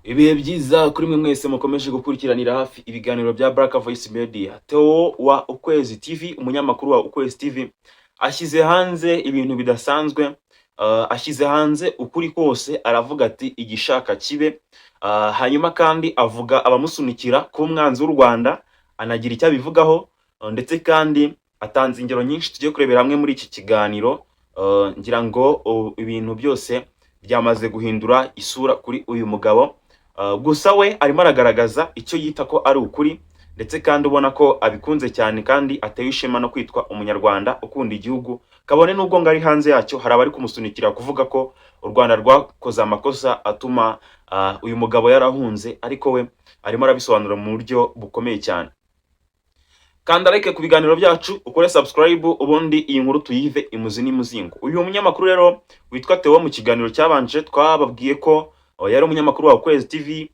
Ibihe byiza kuri mwe mwese mukomeje gukurikiranira hafi ibiganiro bya Black Voice Media. Theo wa Ukwezi TV, umunyamakuru wa Ukwezi TV, ashyize hanze ibintu bidasanzwe. Ashyize hanze ukuri kose, aravuga ati igishaka kibe. Hanyuma kandi avuga abamusunikira ku mwanzi w'u Rwanda, anagira icyo abivugaho, ndetse kandi atanze ingero nyinshi tugiye kurebera hamwe muri iki kiganiro. Ngira ngo ibintu byose byamaze guhindura isura kuri uyu mugabo. Gusa we arimo aragaragaza icyo yita ko ari ukuri, ndetse kandi ubona ko abikunze cyane kandi ateye ishema no kwitwa umunyarwanda ukunda igihugu. Kabone nubwo ngari hanze yacyo hari abari kumusunikira kuvuga ko u Rwanda rwakoze amakosa atuma uyu mugabo yarahunze, ariko we arimo arabisobanura mu buryo bukomeye cyane. Kanda like ku biganiro byacu, ukore subscribe, ubundi iyi nkuru tuyive imuzi n'imuzingo. Uyu munyamakuru rero witwa Theo, mu kiganiro cyabanje twababwiye ko yari umunyamakuru wa Ukwezi TV.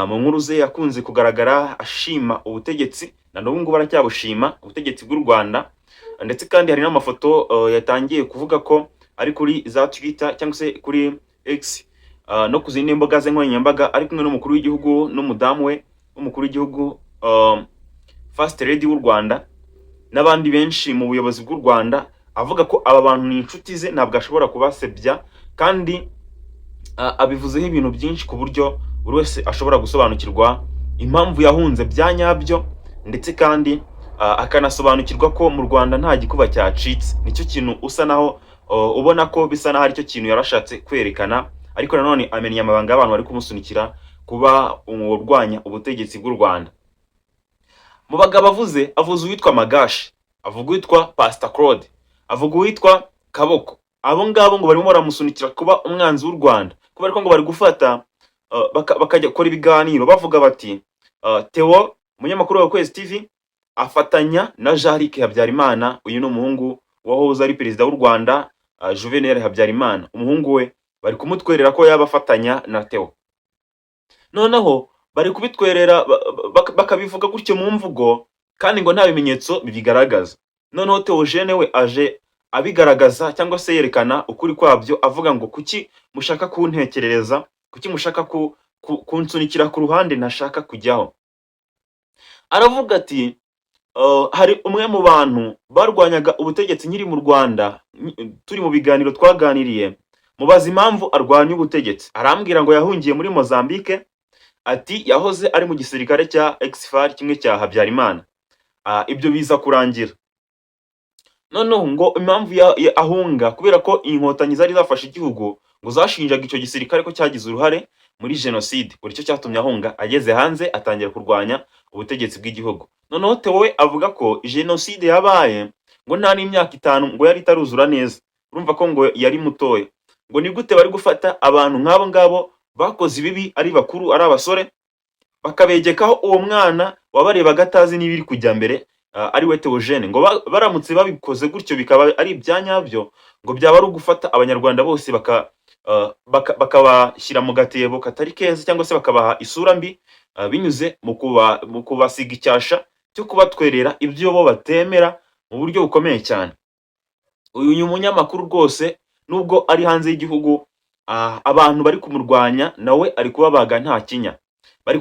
Mu nkuru ze yakunze kugaragara ashima ubutegetsi, na n'ubu ngubu baracyabushima ubutegetsi bw'u Rwanda, ndetse kandi hari n'amafoto yatangiye kuvuga ko ari kuri za Twitter cyangwa se kuri X, no ku zindi mbuga ze nkoranyambaga, ari kumwe n'umukuru w'igihugu n'umudamu we w'umukuru w'igihugu, First Lady w'u Rwanda, n'abandi benshi mu buyobozi bw'u Rwanda, avuga ko aba bantu ni inshuti ze, ntabwo ashobora kubasebya, kandi abivuzeho ibintu byinshi ku buryo buri wese ashobora gusobanukirwa impamvu yahunze bya nyabyo, ndetse kandi akanasobanukirwa ko mu Rwanda nta gikuba cyacitse. Nicyo kintu usa naho ubona ko bisa naho aricyo kintu yarashatse kwerekana, ariko nanone amenya amabanga y'abantu bari kumusunikira kuba urwanya ubutegetsi bw'u Rwanda. Mu bagabo avuze uwitwa Magashi, avuga uwitwa Pastor Claude, avuga uwitwa Kaboko. Abo ngabo ngo barimo baramusunikira kuba umwanzi w'u Rwanda, kubera ko ngo bari gufata bakajya gukora ibiganiro bavuga bati Theo, umunyamakuru wa Ukwezi TV, afatanya na Jean-Luc Habyarimana. Uyu ni umuhungu wahoze ari perezida w'u Rwanda, Juvenal Habyarimana. Umuhungu we bari kumutwerera ko yabafatanya na Theo. Noneho bari kubitwerera bakabivuga gutyo mu mvugo, kandi ngo nta bimenyetso bibigaragaza. Noneho Theogene we aje abigaragaza cyangwa se yerekana ukuri kwabyo, avuga ngo kuki mushaka kuntekerereza, kuki mushaka kunsunikira ku ruhande ntashaka kujyaho. Aravuga ati hari umwe mu bantu barwanyaga ubutegetsi nkiri mu Rwanda, turi mu biganiro twaganiriye, mubaza impamvu arwanya ubutegetsi. Arambwira ngo yahungiye muri Mozambique, ati yahoze ari mu gisirikare cya Exfar, kimwe cya Habyarimana. Ibyo biza kurangira. Noneho ngo impamvu ahunga kubera ko inkotanyi zari zafashe igihugu, ngo zashinjaga icyo gisirikare ko cyagize uruhare muri genocide. Buri cyo cyatumye ahunga, ageze hanze atangira kurwanya ubutegetsi bw'igihugu. Noneho Theo we avuga ko genocide yabaye ngo nta n'imyaka 5 ngo yari itaruzura neza. Urumva ko ngo yari mutoya. Ngo ni gute bari gufata abantu nk'abo ngabo bakoze ibibi, ari bakuru, ari abasore, bakabegekaho uwo mwana wabarebaga atazi n'ibiri kujya mbere, ari we Theogene. Ngo baramutse babikoze gutyo bikaba ari ibyanyabyo, ngo byaba ari ugufata abanyarwanda bose bakabashyira mu gatebo katari keza, cyangwa se bakabaha isura mbi, binyuze mu kubasiga icyasha cyo kubatwerera ibyo bo batemera mu buryo bukomeye cyane. Uyu munyamakuru rwose nubwo ari hanze y'igihugu, abantu bari kumurwanya nawe ari kubabaga nta kinya. Bari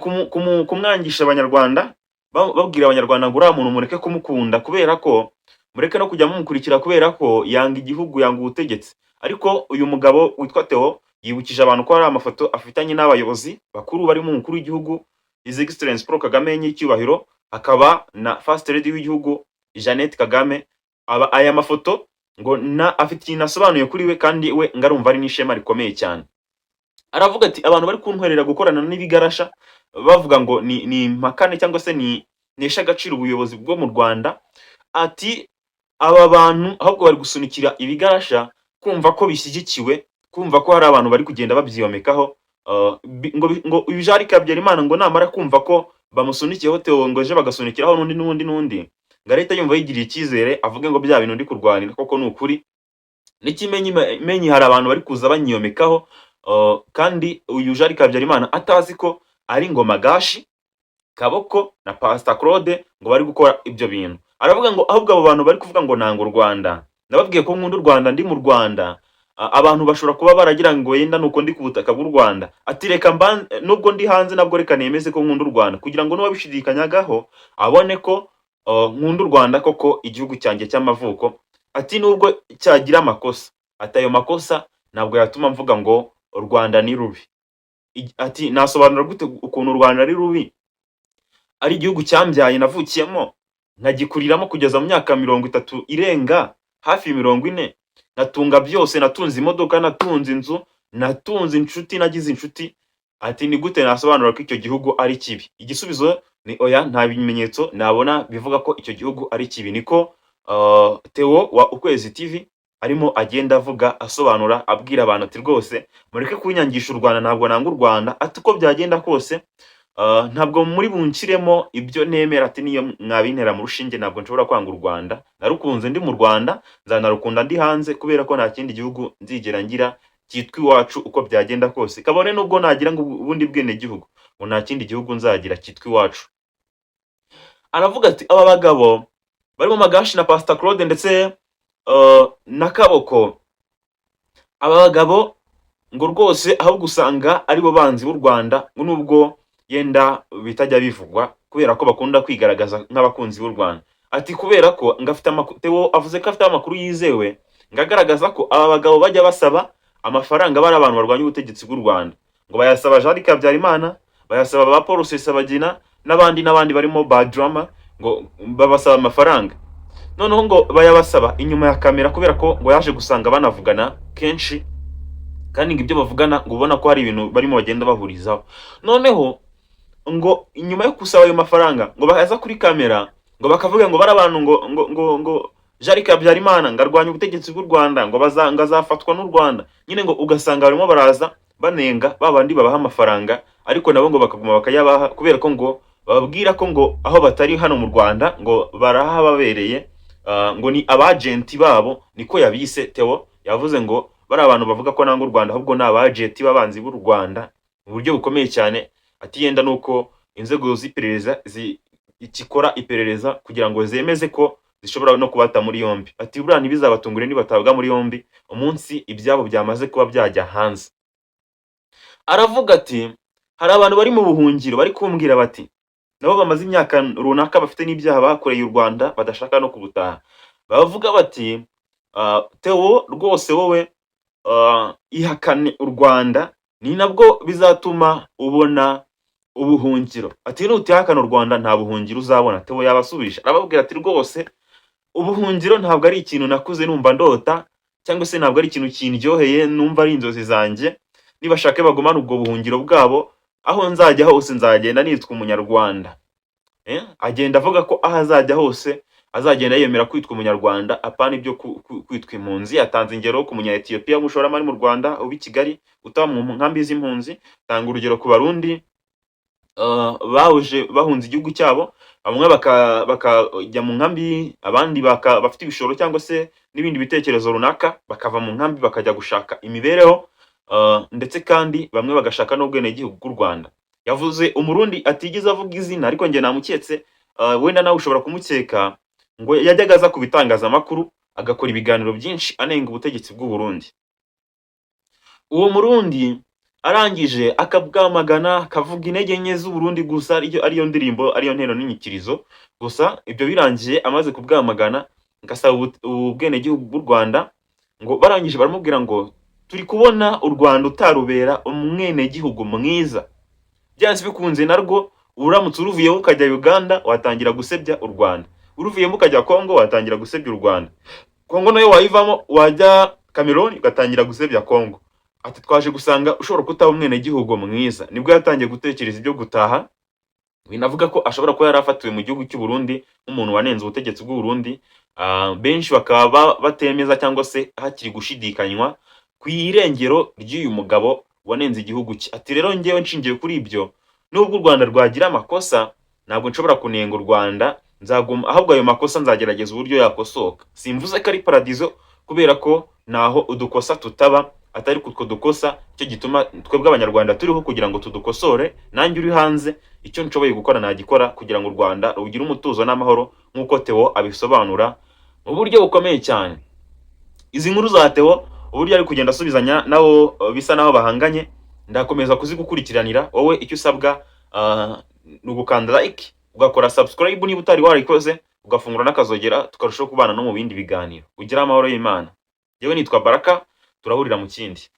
kumwangisha abanyarwanda, babwira abanyarwanda ngo uriya muntu mureke kumukunda, kubera ko mureke no kujya mumukurikira kubera ko yanga igihugu, yanga ubutegetsi. Ariko uyu mugabo witwa Theo yibukije abantu ko hari amafoto afitanye n'abayobozi bakuru barimo umukuru w'igihugu His Excellency Paul Kagame y'icyubahiro, hakaba na First Lady w'igihugu Jeannette Kagame. Aya mafoto ngo afite ikintu asobanuye kuri we, kandi we ngarumva ari n'ishema rikomeye cyane. Aravuga ati abantu bari kuntwerera gukorana n'ibigarasha, bavuga ngo ni mpakane cyangwa se ni nesha agaciro ubuyobozi bwo mu Rwanda. Ati aba bantu ahubwo bari gusunikira ibigarasha, kumva ko bishyigikiwe, kumva ko hari abantu bari kugenda babyiyomekaho, ngo Jean-Luc Habyarimana ngo namara kumva ko bamusunikiyeho Theo, ngo je bagasunikiraho n'undi, ngo leta yumva yigiriye icyizere, avuge ngo bya bintu ndi kurwanira koko ni ukuri. N'ikimenyi hari abantu bari kuza banyiyomekaho, kandi uyu Jean-Luc Habyarimana atazi ko ari ngo Magashi, Kaboko na Pastor Claude ngo bari gukora ibyo bintu. Aravuga ngo ahubwo abo bantu bari kuvuga ngo nanga u Rwanda, nababwiye ko nkunda u Rwanda, ndi mu Rwanda, abantu bashobora kuba baragira ngo yenda nuko ndi ku butaka bw'u Rwanda, ati reka nubwo ndi hanze nabwo reka nemeze ko nkunda u Rwanda, kugira ngo n'uwabishidikanyagaho abone ko nkunda u Rwanda koko, igihugu cyanjye cy'amavuko. Ati nubwo cyagira amakosa, ati ayo makosa ntabwo yatuma mvuga ngo u Rwanda ni rubi. Ati nasobanura gute ukuntu u Rwanda ari rubi, ari igihugu cyambyaye navukiyemo nkagikuriramo kugeza mu myaka 30 irenga hafi 40, natunga byose, natunze imodoka, natunze inzu, natunze inshuti, nagize inshuti. Ati ni gute nasobanura ko icyo gihugu ari kibi? Igisubizo ni oya, nta bimenyetso nabona bivuga ko icyo gihugu ari kibi. Niko Theo wa Ukwezi TV arimo agenda avuga, asobanura, abwira abantu ati rwose mureke kunyangisha u Rwanda, ntabwo nanga u Rwanda. Ati uko byagenda kose ntabwo muri bunciremo ibyo nemera. Ati niyo mwabintera mu rushinge ntabwo nshobora kwanga u Rwanda, narukunze ndi mu Rwanda, nzanarukunda ndi hanze, kubera ko nta kindi gihugu nzigera ngira cyitwa iwacu uko byagenda kose. Kabone nubwo nagira ngo ubundi bwene gihugu, ngo nta kindi gihugu nzagira cyitwa iwacu. Aravuga ati aba bagabo barimo Magashi na Pastor Claude ndetse na Kaboko, aba bagabo ngo rwose aho gusanga aribo banzi b'u Rwanda, ngo nubwo yenda bitajya bivugwa kubera ko bakunda kwigaragaza nk'abakunzi b'u Rwanda. Ati kubera ko ngafite Theo avuze ko afite amakuru yizewe ngagaragaza ko aba bagabo bajya basaba amafaranga bari abantu barwanya ubutegetsi bw'u Rwanda, ngo bayasaba Jean Habyarimana, bayasaba ba Paul Rusesabagina n'abandi barimo ba drama, ngo babasaba amafaranga. Noneho ngo bayabasaba inyuma ya kamera, kubera ko ngo yaje gusanga banavugana kenshi, kandi ngo ibyo bavugana ngo ubona ko hari ibintu barimo bagenda bahurizaho. Noneho ngo inyuma yo kusaba ayo mafaranga, ngo bahaza kuri kamera, ngo bakavuga ngo bari abantu ngo Jean Habyarimana ngarwanya ubutegetsi bw'u Rwanda, ngo bazafatwa n'u Rwanda. Nyine ngo ugasanga barimo baraza banenga babandi babaha amafaranga, ariko nabo ngo bakaguma bakayabaha, kubera ko ngo bababwira ko ngo aho batari hano mu Rwanda ngo barahababereye, ngo ni abagenti babo, niko yabise. Theo yavuze ngo bari abantu bavuga ko nanga u Rwanda, ahubwo ni abagenti babanzi b'u Rwanda mu buryo bukomeye cyane. Ati yenda nuko inzego z'iperereza zikora iperereza kugira ngo zemeze ko zishobora no kubata muri yombi. Ati buriya ntibizabatungure nibatabwa muri yombi umunsi ibyabo byamaze kuba byajya hanze. Aravuga ati hari abantu bari mu buhungiro bari kumbwira bati nabo bamaze imyaka runaka bafite n'ibyaha bakoreye u Rwanda badashaka no kubutaha. Bavuga bati Theo rwose wowe ihakane u Rwanda, ni nabwo bizatuma ubona ubuhungiro. Ati nutihakana u Rwanda nta buhungiro uzabona. Theo yabasubisha arababwira ati rwose ubuhungiro ntabwo ari ikintu nakuze numva ndota, cyangwa se ntabwo ari ikintu kindyoheye numva ari inzozi zanjye. Nibashake bagumana ubwo buhungiro bwabo, aho nzajya hose nzagenda nitwa umunyarwanda. Agenda avuga ko aho azajya hose azagenda yemera kwitwa umunyarwanda, apana ibyo kwitwa impunzi. Atanze ingero ku munya Ethiopia w'umushoramari mu Rwanda ubi Kigali utaba mu nkambi z'impunzi. Tanga urugero ku Barundi bahunze igihugu cyabo, bamwe bakajya mu nkambi, abandi bafite ibishoro cyangwa se n'ibindi bitekerezo runaka bakava mu nkambi bakajya gushaka imibereho, ndetse kandi bamwe bagashaka n'ubwene gihugu bw'u Rwanda. Yavuze Umurundi atigeze avuga izina, ariko nge namuketse, wenda nawe ushobora kumukeka, ngo yajyaga aza kubitangaza amakuru agakora ibiganiro byinshi anenga ubutegetsi bw'u Burundi. Uwo Murundi arangije akabwamagana, akavuga intege nke z'u Burundi gusa, ariyo ndirimbo, ariyo ntero n'inyikirizo gusa. Ibyo birangiye amaze kubwamagana, ngasaba ubwene gihugu bw'u Rwanda, ngo barangije baramubwira ngo turi kubona u Rwanda utarubera umwene gihugu mwiza, byanze bikunze narwo uramutse uruvuyemo ukajya Uganda watangira gusebya u Rwanda, uruvuyemo ukajya Kongo watangira gusebya u Rwanda, Kongo nayo wayivamo wajya Cameroon ugatangira gusebya Kongo. Ati twaje gusanga ushobora kutaba umwene gihugu mwiza. Nibwo yatangiye gutekereza ibyo gutaha. Binavuga ko ashobora kuba yarafatiwe mu gihugu cy'u Burundi nk'umuntu wanenze ubutegetsi bw'u Burundi. Benshi bakaba batemeza cyangwa se hakiri gushidikanywa ku irengero ry'uyu mugabo wanenze igihugu cye. Ati rero ngewe nshingiye kuri ibyo, nubwo u Rwanda rwagira amakosa, ntabwo nshobora kunenga u Rwanda, nzaguma ahubwo ayo makosa nzagerageza uburyo yakosoka. Simvuze ko ari paradizo, kubera ko naho udukosa tutaba, atari kutwo dukosa cyo gituma twebwe abanyarwanda turiho kugira ngo tudukosore. Nanjye uri hanze icyo nshoboye gukora nagikora kugira ngo u Rwanda rugire umutuzo n'amahoro, nk'uko Theo abisobanura mu buryo bukomeye cyane. Izi nkuru za Theo uburyo ari kugenda asubizanya nabo bisa naho bahanganye, ndakomeza kuzigukurikiranira. Wowe icyo usabwa ni ugukanda like, ugakora subscribe niba utari warikoze, ugafungura n'akazogera, tukarushaho kubana no mu bindi biganiro. Ugira amahoro y'Imana. Yewe nitwa Baraka, turahurira mu kindi.